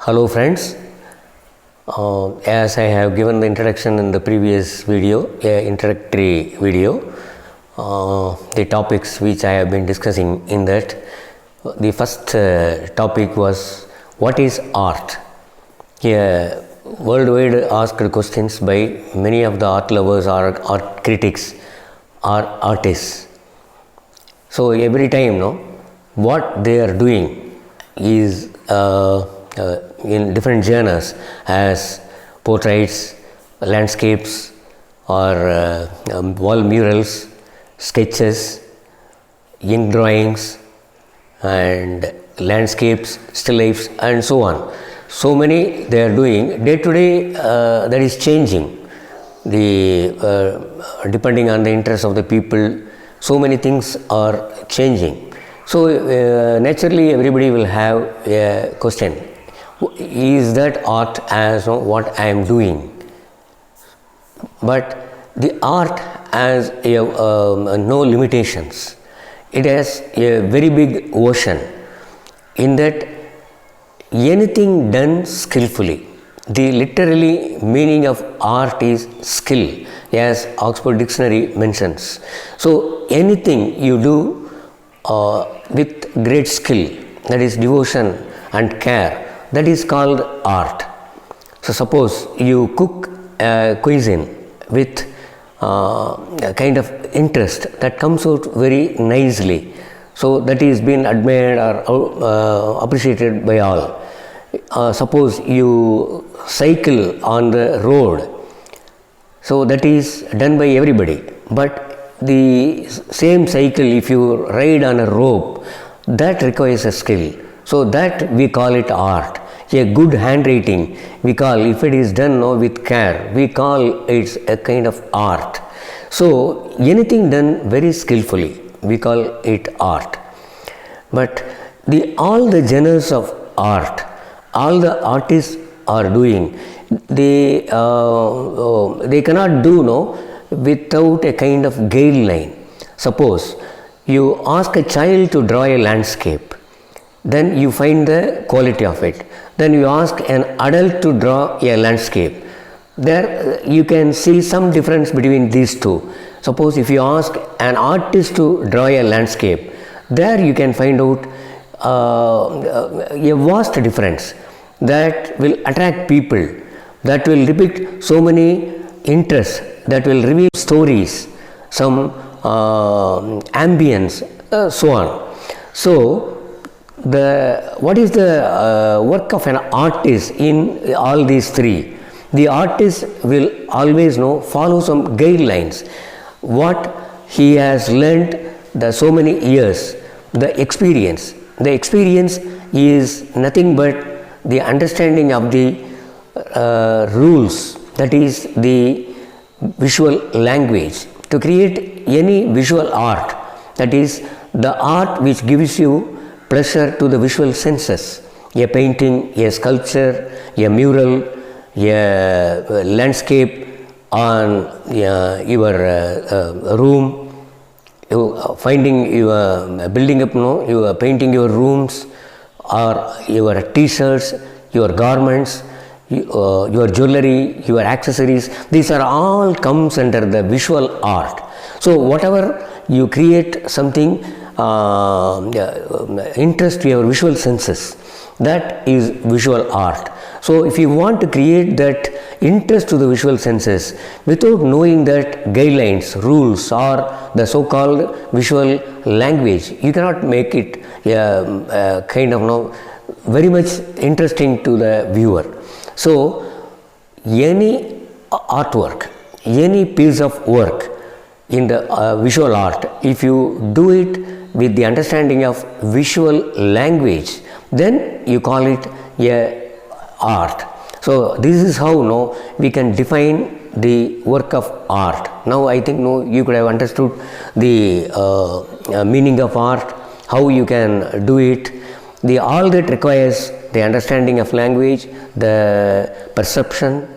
Hello friends, as I have given the introduction in the previous video, introductory video, the topics which I have been discussing in that, the first topic was what is art? Worldwide asked questions by many of the art lovers or art critics or artists. So every time, what they are doing is in different genres as portraits, landscapes or wall murals, sketches, ink drawings and landscapes, still lifes and so on. So many they are doing. Day to day that is changing. Depending on the interest of the people, so many things are changing. So naturally everybody will have a question. Is that art as what I am doing? But the art has no limitations. It has a very big ocean in that anything done skillfully. The literally meaning of art is skill, as Oxford Dictionary mentions. So anything you do with great skill, that is devotion and care, that is called art. So suppose you cook a cuisine with a kind of interest that comes out very nicely, so that is been admired or appreciated by all. Suppose you cycle on the road, so that is done by everybody, but the same cycle if you ride on a rope, that requires a skill. So that we call it art. A good handwriting, we call, if it is done with care, we call it a kind of art. So anything done very skillfully, we call it art. But all the genres of art, all the artists are doing, they cannot do without a kind of guideline. Suppose you ask a child to draw a landscape, then you find the quality of it. Then you ask an adult to draw a landscape. There you can see some difference between these two. Suppose if you ask an artist to draw a landscape, there you can find out a vast difference that will attract people, that will depict so many interests, that will reveal stories, some ambience, so on. So what is the work of an artist in all these three? The artist will always follow some guidelines, what he has learned the so many years, the experience. The experience is nothing but the understanding of the rules, that is the visual language. To create any visual art, that is the art which gives you pleasure to the visual senses, a painting, a sculpture, a mural, a landscape on your room, you are building up, you are painting your rooms or your t-shirts, your garments, your jewelry, your accessories, these are all comes under the visual art. So whatever you create something interest to your visual senses, that is visual art. So if you want to create that interest to the visual senses without knowing that guidelines, rules or the so-called visual language, you cannot make it kind of very much interesting to the viewer. So any artwork, any piece of work in the visual art, if you do it with the understanding of visual language, then you call it a art. So this is how we can define the work of art. Now I think you could have understood the meaning of art, how you can do it. All that requires the understanding of language, the perception,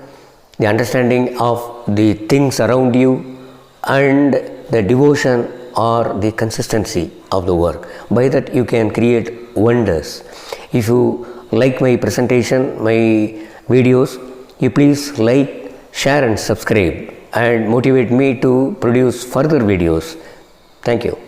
the understanding of the things around you, and the devotion or the consistency of the work. By that you can create wonders. If you like my presentation, my videos, you please like, share and subscribe and motivate me to produce further videos. Thank you.